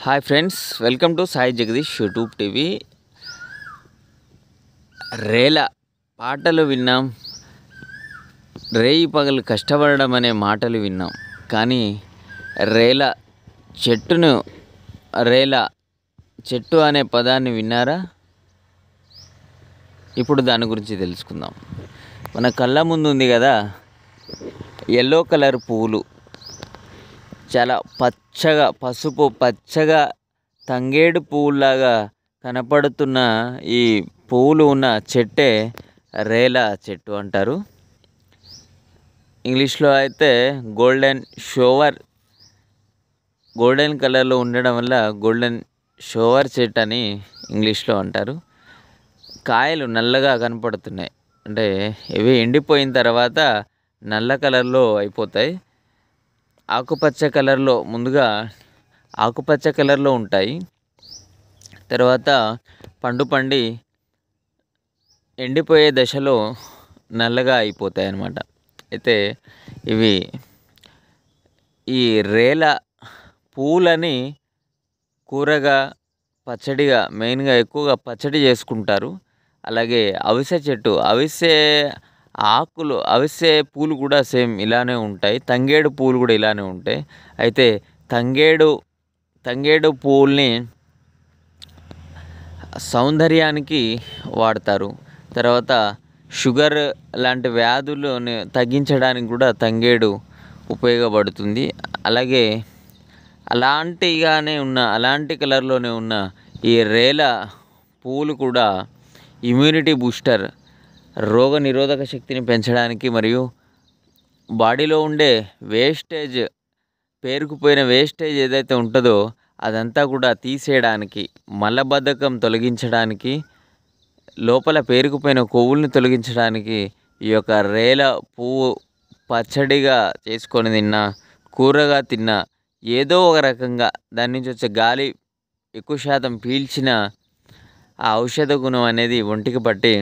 Hi friends, welcome to Sai Jagadish YouTube TV. రేల పాటలు విన్నాం, రేయి పగలు కష్టపడడం అనే మాటలు విన్నాం. కానీ రేల చెట్టును రేల చెట్టు అనే పదాన్ని విన్నారా? ఇప్పుడు దాని గురించి తెలుసుకుందాం. మన కళ్ళ ముందు ఉంది కదా ఎల్లో కలర్ పువ్వులు, చాలా పచ్చగా పసుపు పచ్చగా తంగేడు పువ్వులాగా కనపడుతున్న ఈ పువ్వులు ఉన్న చెట్టే రేల చెట్టు అంటారు. ఇంగ్లీష్లో అయితే గోల్డెన్ కలర్లో ఉండడం వల్ల గోల్డెన్ షోవర్ చెట్టు అని ఇంగ్లీష్లో అంటారు. కాయలు నల్లగా కనపడుతున్నాయి, అంటే ఇవి ఎండిపోయిన తర్వాత నల్ల కలర్లో అయిపోతాయి. ముందుగా ఆకుపచ్చ కలర్లో ఉంటాయి, తర్వాత పండి ఎండిపోయే దశలో నల్లగా అయిపోతాయి అన్నమాట. అయితే ఇవి ఈ రేల పూలని కూరగా పచ్చడిగా మెయిన్గా ఎక్కువగా పచ్చడి చేసుకుంటారు. అలాగే అవిసె పూలు కూడా సేమ్ ఇలానే ఉంటాయి. తంగేడు పూలు కూడా ఇలానే ఉంటాయి. అయితే తంగేడు పువ్వుల్ని సౌందర్యానికి వాడతారు. తర్వాత షుగర్ లాంటి వ్యాధులను తగ్గించడానికి కూడా తంగేడు ఉపయోగపడుతుంది. అలాగే అలాంటి కలర్లోనే ఉన్న ఈ రేల పువ్వులు కూడా ఇమ్యూనిటీ బూస్టర్, రోగ నిరోధక శక్తిని పెంచడానికి మరియు బాడీలో ఉండే పేరుకుపోయిన వేస్టేజ్ ఏదైతే ఉంటుందో అదంతా కూడా తీసేయడానికి, మలబద్ధకం తొలగించడానికి, లోపల పేరుకుపోయిన కొవ్వుల్ని తొలగించడానికి ఈ యొక్క రేల పువ్వు పచ్చడిగా చేసుకొని తిన్నా, కూరగా తిన్నా, ఏదో ఒక రకంగా దాని నుంచి వచ్చే గాలి ఎక్కువ శాతం పీల్చిన ఆ ఔషధ గుణం అనేది ఒంటికి పట్టి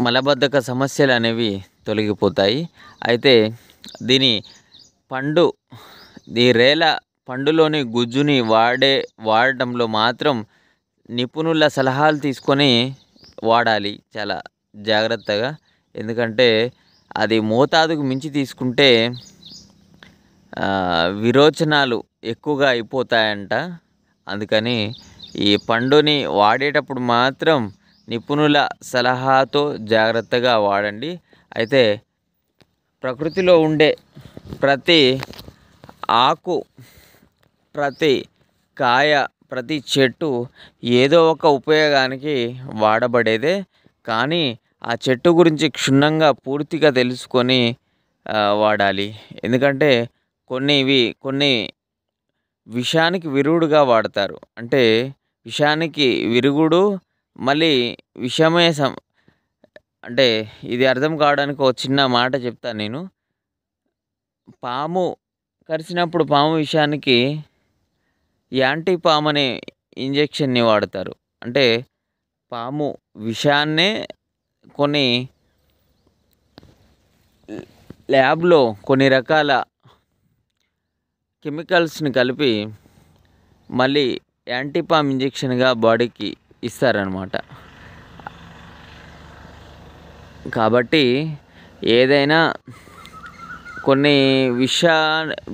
మలబద్ధక సమస్యలు అనేవి తొలగిపోతాయి. అయితే ఈ రేల పండులోని గుజ్జుని వాడటంలో మాత్రం నిపుణుల సలహాలు తీసుకొని వాడాలి చాలా జాగ్రత్తగా. ఎందుకంటే అది మోతాదుకు మించి తీసుకుంటే విరోచనాలు ఎక్కువగా అయిపోతాయంట. అందుకని ఈ పండుని వాడేటప్పుడు మాత్రం నిపుణుల సలహాతో జాగ్రత్తగా వాడండి. అయితే ప్రకృతిలో ఉండే ప్రతి ఆకు, ప్రతి కాయ, ప్రతి చెట్టు ఏదో ఒక ఉపయోగానికి వాడబడేదే. కానీ ఆ చెట్టు గురించి క్షుణ్ణంగా పూర్తిగా తెలుసుకొని వాడాలి. ఎందుకంటే కొన్ని విషానికి విరుగుడుగా వాడతారు. అంటే విషానికి విరుగుడు మళ్ళీ విషమే అంటే ఇది అర్థం కావడానికి ఒక చిన్న మాట చెప్తాను నేను. పాము కరిచినప్పుడు పాము విషానికి యాంటీపామ్ అనే ఇంజెక్షన్ని వాడతారు. అంటే పాము విషాన్నే కొన్ని ల్యాబ్లో కొన్ని రకాల కెమికల్స్ని కలిపి మళ్ళీ యాంటీపామ్ ఇంజెక్షన్గా బాడీకి ఇస్తారనమాట. కాబట్టి ఏదైనా కొన్ని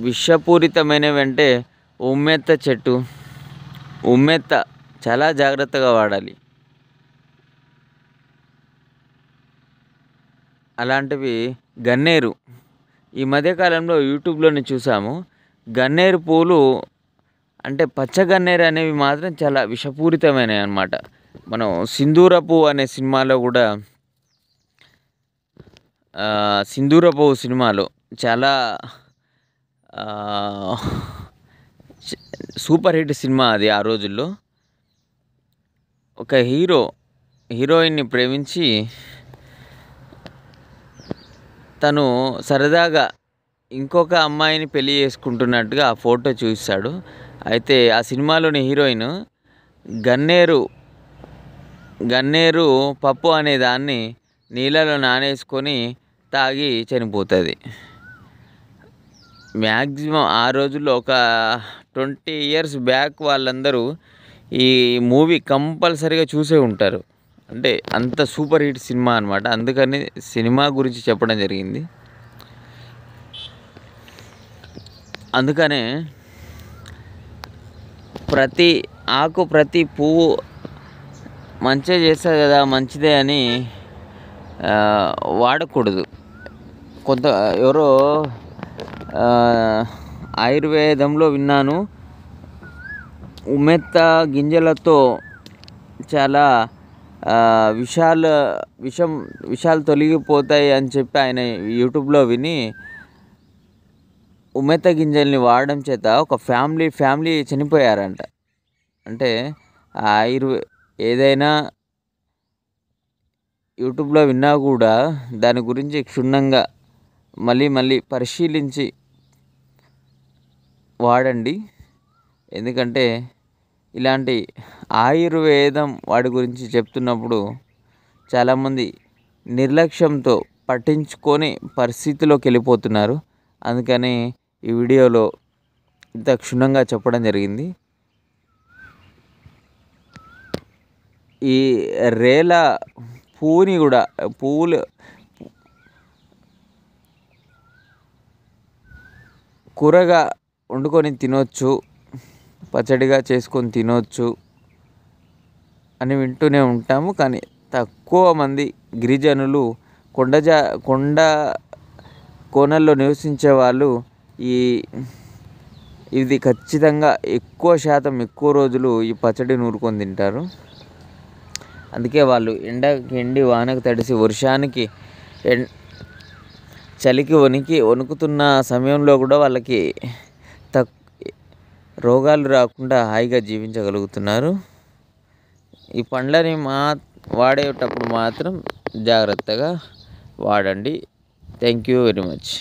విషపూరితమైనవి అంటే ఉమ్మెత్త చాలా జాగ్రత్తగా వాడాలి. అలాంటివి గన్నేరు, ఈ మధ్యకాలంలో యూట్యూబ్లోనే చూసాము. గన్నేరు పూలు అంటే పచ్చ గన్నేరు అనేవి మాత్రం చాలా విషపూరితమైనవి అన్నమాట. మనం సింధూర పువ్వు అనే సినిమాలో కూడా సినిమాలో చాలా సూపర్ హిట్ సినిమా అది. ఆ రోజుల్లో ఒక హీరోయిన్ని ప్రేమించి తను సరదాగా ఇంకొక అమ్మాయిని పెళ్లి చేసుకుంటున్నట్టుగా ఆ ఫోటో చూస్తాడు. అయితే ఆ సినిమాలోని హీరోయిన్ గన్నేరు పప్పు అనే దాన్ని నీళ్ళలో నానేసుకొని తాగి చనిపోతుంది. మ్యాక్సిమం ఆ రోజుల్లో ఒక 20 ఇయర్స్ బ్యాక్ వాళ్ళందరూ ఈ మూవీ కంపల్సరీగా చూసే ఉంటారు. అంటే అంత సూపర్ హిట్ సినిమా అనమాట. అందుకని సినిమా గురించి చెప్పడం జరిగింది. అందుకనే ప్రతి ఆకు ప్రతి పువ్వు మంచిగా చేస్తుంది కదా, మంచిదే అని వాడకూడదు. ఎవరో ఆయుర్వేదంలో విన్నాను, ఉమ్మెత్త గింజలతో చాలా విషాలు తొలగిపోతాయి అని చెప్పి ఆయన యూట్యూబ్లో విని ఉమ్మెత్త గింజల్ని వాడడం చేత ఒక ఫ్యామిలీ చనిపోయారంట. అంటే ఏదైనా యూట్యూబ్లో విన్నా కూడా దాని గురించి క్షుణ్ణంగా మళ్ళీ పరిశీలించి వాడండి. ఎందుకంటే ఇలాంటి ఆయుర్వేదం వాడి గురించి చెప్తున్నప్పుడు చాలామంది నిర్లక్ష్యంతో పట్టించుకొని పరిస్థితిలోకి వెళ్ళిపోతున్నారు. అందుకని ఈ వీడియోలో ఇంత క్షుణ్ణంగా చెప్పడం జరిగింది. ఈ రేల పువ్వుని కూడా కూరగా వండుకొని తినొచ్చు, పచ్చడిగా చేసుకొని తినొచ్చు అని వింటూనే ఉంటాము. కానీ తక్కువ మంది గిరిజనులు కోనల్లో నివసించే వాళ్ళు ఇది ఖచ్చితంగా ఎక్కువ శాతం ఎక్కువ రోజులు ఈ పచ్చడి నూరుకొని తింటారు. అందుకే వాళ్ళు ఎండకి ఎండి వానకు తడిసి వర్షానికి చలికి వణుకుతున్న సమయంలో కూడా వాళ్ళకి రోగాలు రాకుండా హాయిగా జీవించగలుగుతున్నారు. ఈ పండ్లని వాడేటప్పుడు మాత్రం జాగ్రత్తగా వాడండి. Thank you very much.